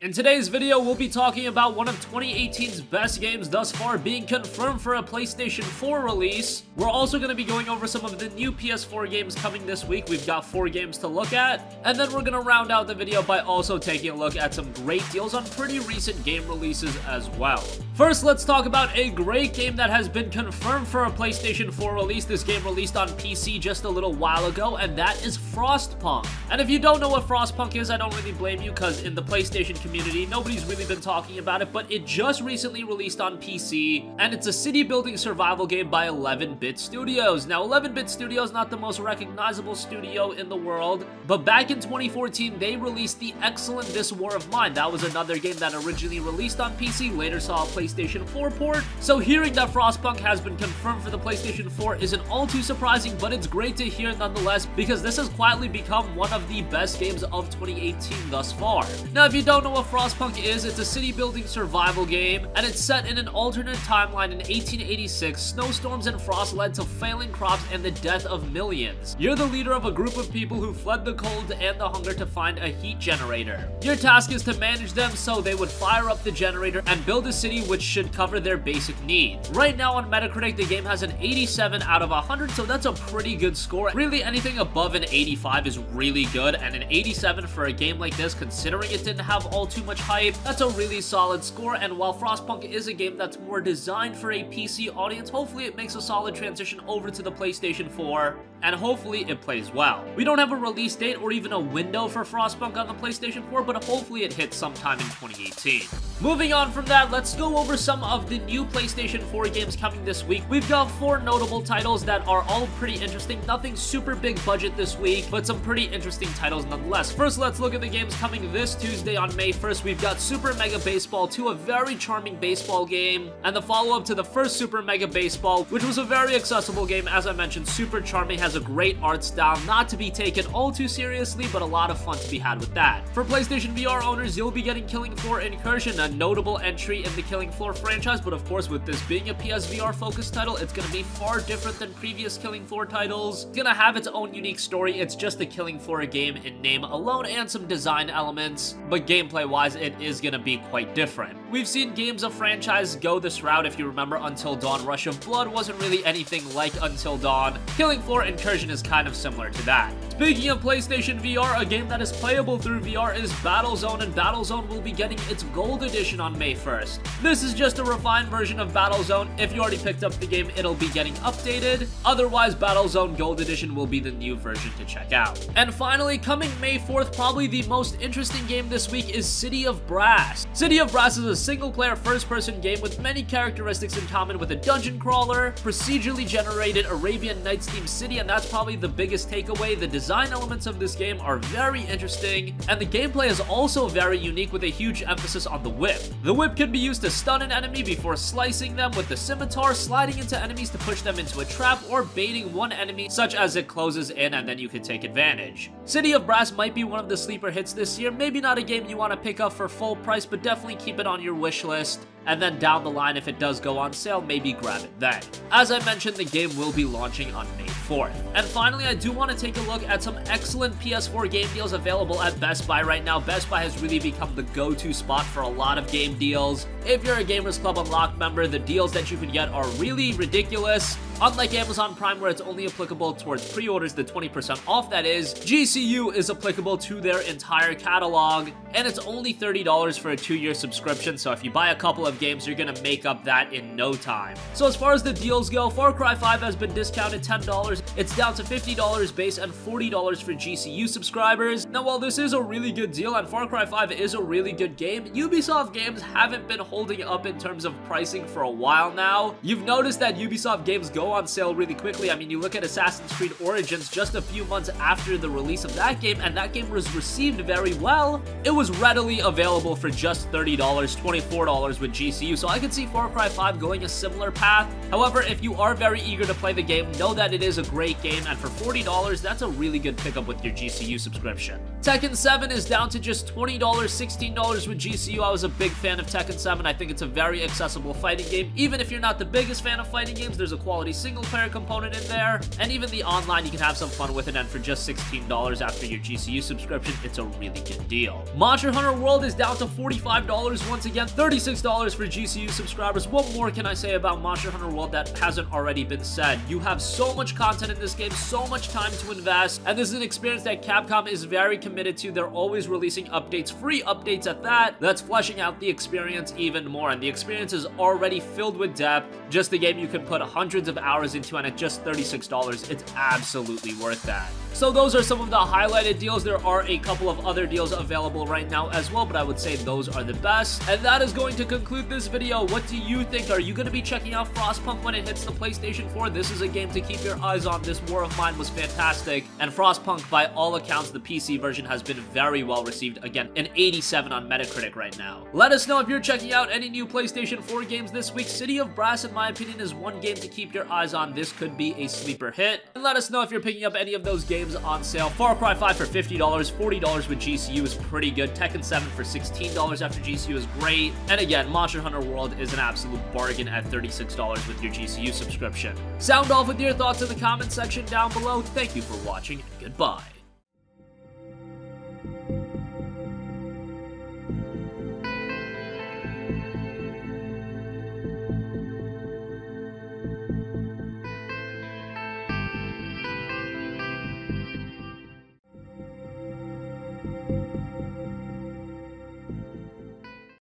In today's video, we'll be talking about one of 2018's best games thus far being confirmed for a PlayStation 4 release. We're also going to be going over some of the new PS4 games coming this week. We've got 4 games to look at, and then we're going to round out the video by also taking a look at some great deals on pretty recent game releases as well. First, let's talk about a great game that has been confirmed for a PlayStation 4 release. This game released on PC just a little while ago, and that is Frostpunk. And if you don't know what Frostpunk is, I don't really blame you, because in the PlayStation community, nobody's really been talking about it, but it just recently released on PC, and it's a city-building survival game by 11-Bit Studios. Now, 11-Bit Studios, not the most recognizable studio in the world, but back in 2014, they released the excellent This War of Mine. That was another game that originally released on PC, later saw a PlayStation 4 port. So hearing that Frostpunk has been confirmed for the PlayStation 4 isn't all too surprising, but it's great to hear nonetheless, because this has quietly become one of the best games of 2018 thus far. Now, if you don't know what Frostpunk is, it's a city-building survival game, and it's set in an alternate timeline in 1886. Snowstorms and frost led to failing crops and the death of millions. You're the leader of a group of people who fled the cold and the hunger to find a heat generator. Your task is to manage them so they would fire up the generator and build a city which should cover their basic needs. Right now on Metacritic, the game has an 87 out of 100, so that's a pretty good score. Really, anything above an 85 is really good, and an 87 for a game like this, considering it didn't have all too much hype, that's a really solid score. And while Frostpunk is a game that's more designed for a PC audience, hopefully it makes a solid transition over to the PlayStation 4, and hopefully it plays well. We don't have a release date or even a window for Frostpunk on the PlayStation 4, but hopefully it hits sometime in 2018. Moving on from that, let's go over some of the new PlayStation 4 games coming this week. We've got 4 notable titles that are all pretty interesting. Nothing super big budget this week, but some pretty interesting titles nonetheless. First, let's look at the games coming this Tuesday on May 1st. We've got Super Mega Baseball 2, a very charming baseball game, and the follow-up to the first Super Mega Baseball, which was a very accessible game. As I mentioned, super charming, has a great art style, not to be taken all too seriously, but a lot of fun to be had with that. For PlayStation VR owners, you'll be getting Killing Floor Incursion, a notable entry in the Killing Floor franchise, but of course, with this being a PSVR focused title, it's going to be far different than previous Killing Floor titles. It's going to have its own unique story. It's just a Killing Floor game in name alone and some design elements, but gameplay-wise, it is going to be quite different. We've seen games of franchise go this route. If you remember, Until Dawn Rush of Blood wasn't really anything like Until Dawn. Killing Floor Incursion is kind of similar to that. Speaking of PlayStation VR, a game that is playable through VR is Battlezone, and Battlezone will be getting its Gold Edition on May 1st. This is just a refined version of Battlezone. If you already picked up the game, it'll be getting updated. Otherwise, Battlezone Gold Edition will be the new version to check out. And finally, coming May 4th, probably the most interesting game this week is City of Brass. City of Brass is a single-player first-person game with many characteristics in common with a dungeon crawler, procedurally generated Arabian Nights-themed city, and that's probably the biggest takeaway. The design elements of this game are very interesting, and the gameplay is also very unique with a huge emphasis on the whip. The whip can be used to stun an enemy before slicing them with the scimitar, sliding into enemies to push them into a trap, or baiting one enemy such as it closes in and then you can take advantage. City of Brass might be one of the sleeper hits this year. Maybe not a game you want to pick up for full price, but definitely keep it on your wish list, and then down the line, if it does go on sale, maybe grab it then. As I mentioned, the game will be launching on May 4th. And finally, I do want to take a look at some excellent PS4 game deals available at Best Buy right now. Best Buy has really become the go-to spot for a lot of game deals. If you're a Gamers Club Unlocked member, the deals that you can get are really ridiculous. Unlike Amazon Prime, where it's only applicable towards pre-orders, the 20% off that is, GCU is applicable to their entire catalog, and it's only $30 for a 2-year subscription, so if you buy a couple of games, you're gonna make up that in no time. So as far as the deals go, Far Cry 5 has been discounted $10. It's down to $50 base and $40 for GCU subscribers. Now, while this is a really good deal, and Far Cry 5 is a really good game, Ubisoft games haven't been holding up in terms of pricing for a while now. You've noticed that Ubisoft games go on sale really quickly. I mean, you look at Assassin's Creed Origins just a few months after the release of that game, and that game was received very well. It was readily available for just $30, $24 with GCU, so I could see Far Cry 5 going a similar path. However, if you are very eager to play the game, know that it is a great game, and for $40, that's a really good pickup with your GCU subscription. Tekken 7 is down to just $20, $16 with GCU. I was a big fan of Tekken 7. I think it's a very accessible fighting game. Even if you're not the biggest fan of fighting games, there's a quality single-player component in there, and even the online, you can have some fun with it, and for just $16 after your GCU subscription, it's a really good deal. Monster Hunter Hunter World is down to $45 once again, $36 for GCU subscribers. What more can I say about Monster Hunter World that hasn't already been said? You have so much content in this game, so much time to invest, and this is an experience that Capcom is very committed to. They're always releasing updates, free updates at that, that's fleshing out the experience even more, and the experience is already filled with depth. Just a game you can put hundreds of hours into, and at just $36, it's absolutely worth that. So those are some of the highlighted deals. There are a couple of other deals available right now as well, but I would say those are the best. And that is going to conclude this video. What do you think? Are you going to be checking out Frostpunk when it hits the PlayStation 4? This is a game to keep your eyes on. This War of Mine was fantastic, and Frostpunk, by all accounts, the PC version has been very well received. Again, an 87 on Metacritic right now. Let us know if you're checking out any new PlayStation 4 games this week. City of Brass, in my opinion, is one game to keep your eyes on. This could be a sleeper hit. And let us know if you're picking up any of those games on sale. Far Cry 5 for $50, $40 with GCU is pretty good. Tekken 7 for $16 after GCU is great. And again, Monster Hunter World is an absolute bargain at $36 with your GCU subscription. Sound off with your thoughts in the comment section down below. Thank you for watching, and goodbye.